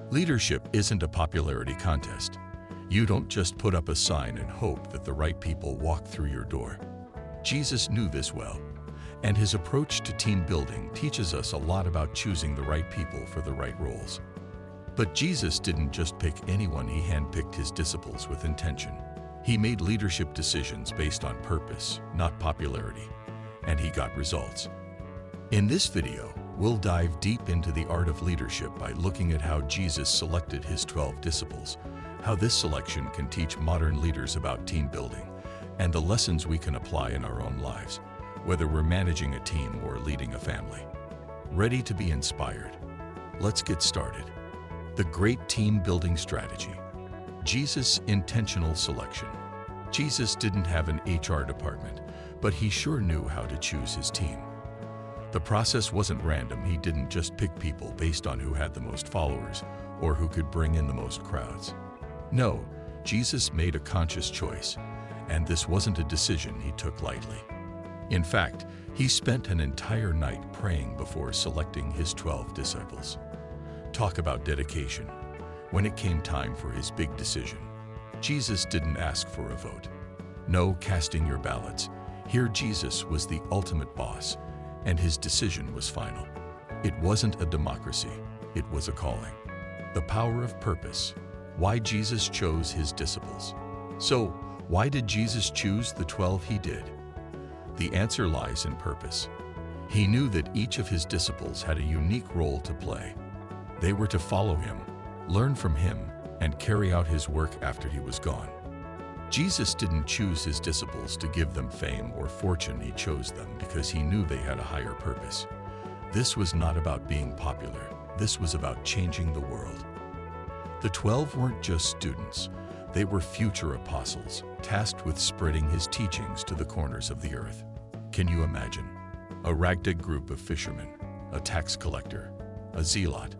Leadership isn't a popularity contest. You don't just put up a sign and hope that the right people walk through your door. Jesus knew this well, and his approach to team building teaches us a lot about choosing the right people for the right roles. But Jesus didn't just pick anyone, he handpicked his disciples with intention. He made leadership decisions based on purpose, not popularity, and he got results. In this video, we'll dive deep into the art of leadership by looking at how Jesus selected his 12 disciples, how this selection can teach modern leaders about team building, and the lessons we can apply in our own lives, whether we're managing a team or leading a family. Ready to be inspired? Let's get started. The great team building strategy. Jesus' intentional selection. Jesus didn't have an HR department, but he sure knew how to choose his team. The process wasn't random. He didn't just pick people based on who had the most followers or who could bring in the most crowds. No, Jesus made a conscious choice, and this wasn't a decision he took lightly. In fact, he spent an entire night praying before selecting his 12 disciples. Talk about dedication. When it came time for his big decision, Jesus didn't ask for a vote. No casting your ballots. Here Jesus was the ultimate boss, and his decision was final. It wasn't a democracy, it was a calling. The power of purpose. Why Jesus chose his disciples. So, why did Jesus choose the 12 he did? The answer lies in purpose. He knew that each of his disciples had a unique role to play. They were to follow him, learn from him, and carry out his work after he was gone. Jesus didn't choose his disciples to give them fame or fortune. He chose them because he knew they had a higher purpose. This was not about being popular. This was about changing the world. The 12 weren't just students. They were future apostles, tasked with spreading his teachings to the corners of the earth. Can you imagine? A ragtag group of fishermen, a tax collector, a zealot,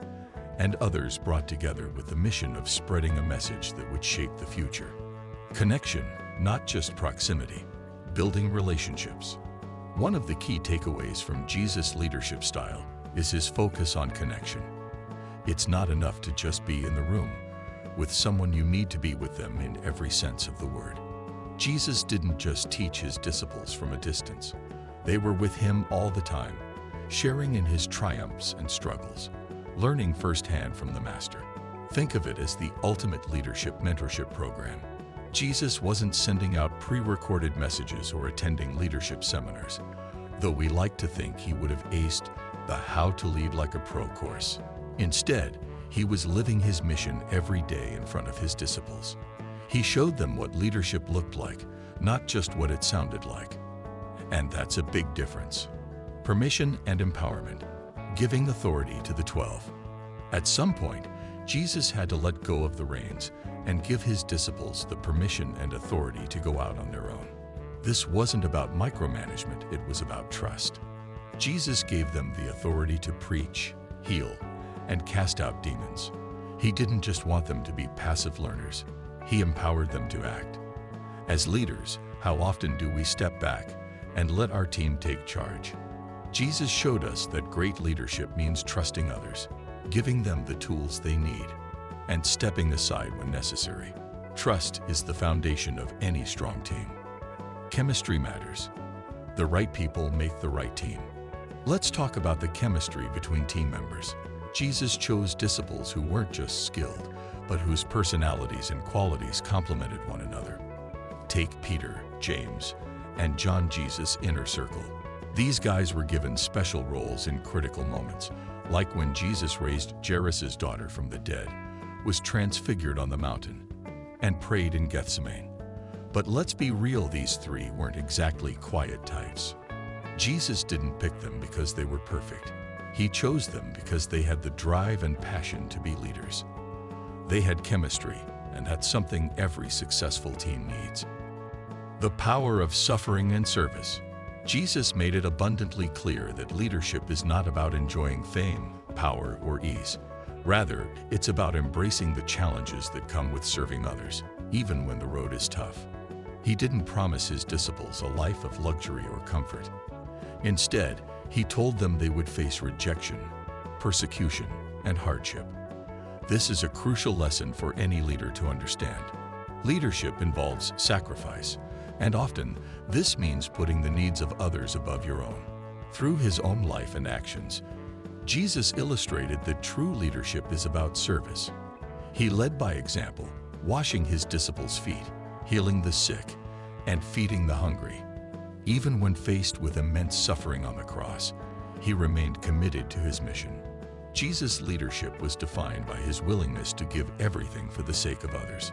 and others brought together with the mission of spreading a message that would shape the future. Connection, not just proximity. Building relationships. One of the key takeaways from Jesus' leadership style is his focus on connection. It's not enough to just be in the room with someone. You need to be with them in every sense of the word. Jesus didn't just teach his disciples from a distance. They were with him all the time, sharing in his triumphs and struggles, learning firsthand from the master. Think of it as the ultimate leadership mentorship program. Jesus wasn't sending out pre-recorded messages or attending leadership seminars, though we like to think he would have aced the How to Lead Like a Pro course. Instead, he was living his mission every day in front of his disciples. He showed them what leadership looked like, not just what it sounded like. And that's a big difference. Permission and empowerment, giving authority to the 12. At some point, Jesus had to let go of the reins and give his disciples the permission and authority to go out on their own. This wasn't about micromanagement, it was about trust. Jesus gave them the authority to preach, heal, and cast out demons. He didn't just want them to be passive learners. He empowered them to act. As leaders, how often do we step back and let our team take charge? Jesus showed us that great leadership means trusting others, giving them the tools they need, and stepping aside when necessary. Trust is the foundation of any strong team. Chemistry matters. The right people make the right team. Let's talk about the chemistry between team members. Jesus chose disciples who weren't just skilled, but whose personalities and qualities complemented one another. Take Peter, James, and John, Jesus' inner circle. These guys were given special roles in critical moments, like when Jesus raised Jairus' daughter from the dead, was transfigured on the mountain, and prayed in Gethsemane. But let's be real, these three weren't exactly quiet types. Jesus didn't pick them because they were perfect. He chose them because they had the drive and passion to be leaders. They had chemistry, and that's something every successful team needs. The power of suffering and service. Jesus made it abundantly clear that leadership is not about enjoying fame, power, or ease. Rather, it's about embracing the challenges that come with serving others, even when the road is tough. He didn't promise his disciples a life of luxury or comfort. Instead, he told them they would face rejection, persecution, and hardship. This is a crucial lesson for any leader to understand. Leadership involves sacrifice, and often this means putting the needs of others above your own. Through his own life and actions, Jesus illustrated that true leadership is about service. He led by example, washing his disciples' feet, healing the sick, and feeding the hungry. Even when faced with immense suffering on the cross, he remained committed to his mission. Jesus' leadership was defined by his willingness to give everything for the sake of others.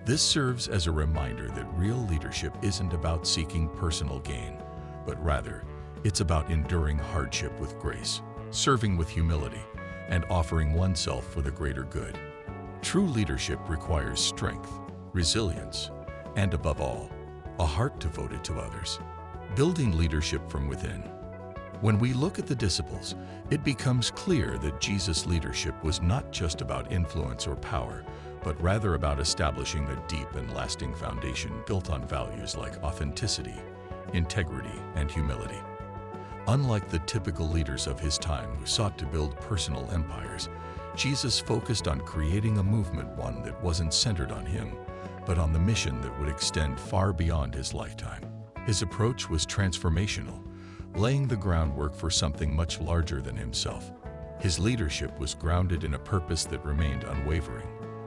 This serves as a reminder that real leadership isn't about seeking personal gain, but rather, it's about enduring hardship with grace, serving with humility, and offering oneself for the greater good. True leadership requires strength, resilience, and above all, a heart devoted to others. Building leadership from within. When we look at the disciples, it becomes clear that Jesus' leadership was not just about influence or power, but rather about establishing a deep and lasting foundation built on values like authenticity, integrity, and humility. Unlike the typical leaders of his time who sought to build personal empires, Jesus focused on creating a movement, one that wasn't centered on him, but on the mission that would extend far beyond his lifetime. His approach was transformational, laying the groundwork for something much larger than himself. His leadership was grounded in a purpose that remained unwavering,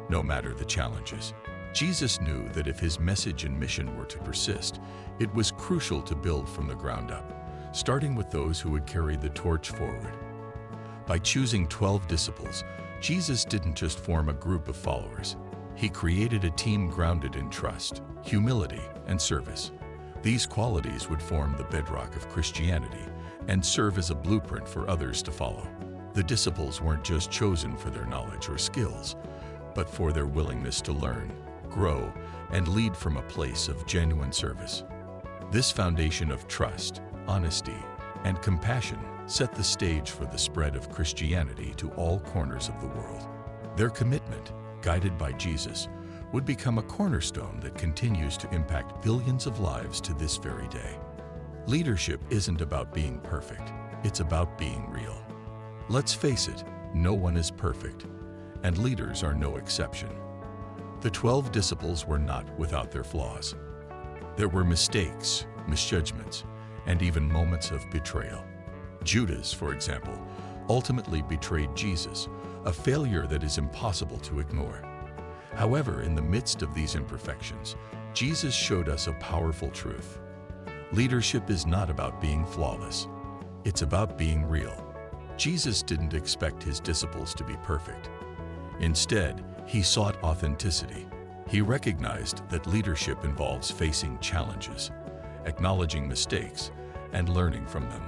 no matter the challenges. Jesus knew that if his message and mission were to persist, it was crucial to build from the ground up, starting with those who would carry the torch forward. By choosing 12 disciples, Jesus didn't just form a group of followers. He created a team grounded in trust, humility, and service. These qualities would form the bedrock of Christianity and serve as a blueprint for others to follow. The disciples weren't just chosen for their knowledge or skills, but for their willingness to learn, grow, and lead from a place of genuine service. This foundation of trust, honesty, and compassion set the stage for the spread of Christianity to all corners of the world. Their commitment, guided by Jesus, would become a cornerstone that continues to impact billions of lives to this very day. Leadership isn't about being perfect, it's about being real. Let's face it, no one is perfect, and leaders are no exception. The 12 disciples were not without their flaws. There were mistakes, misjudgments, and even moments of betrayal. Judas, for example, ultimately betrayed Jesus, a failure that is impossible to ignore. However, in the midst of these imperfections, Jesus showed us a powerful truth. Leadership is not about being flawless. It's about being real. Jesus didn't expect his disciples to be perfect. Instead, he sought authenticity. He recognized that leadership involves facing challenges, acknowledging mistakes, and learning from them.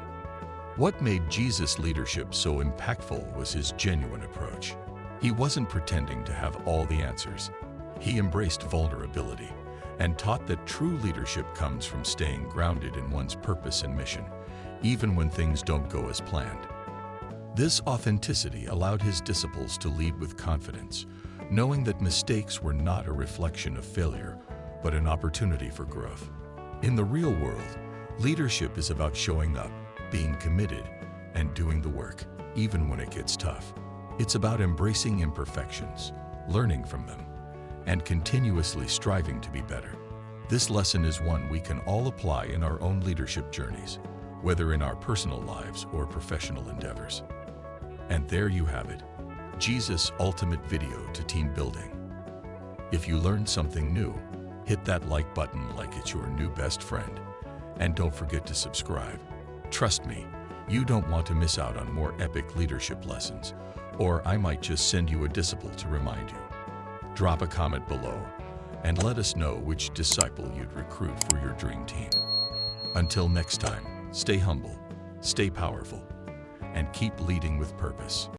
What made Jesus' leadership so impactful was his genuine approach. He wasn't pretending to have all the answers. He embraced vulnerability and taught that true leadership comes from staying grounded in one's purpose and mission, even when things don't go as planned. This authenticity allowed his disciples to lead with confidence, knowing that mistakes were not a reflection of failure, but an opportunity for growth. In the real world, leadership is about showing up, being committed, and doing the work, even when it gets tough. It's about embracing imperfections, learning from them, and continuously striving to be better. This lesson is one we can all apply in our own leadership journeys, whether in our personal lives or professional endeavors. And there you have it, Jesus' ultimate video to team building. If you learned something new, hit that like button like it's your new best friend. And don't forget to subscribe. Trust me, you don't want to miss out on more epic leadership lessons, or I might just send you a disciple to remind you. Drop a comment below and let us know which disciple you'd recruit for your dream team. Until next time, stay humble, stay powerful, and keep leading with purpose.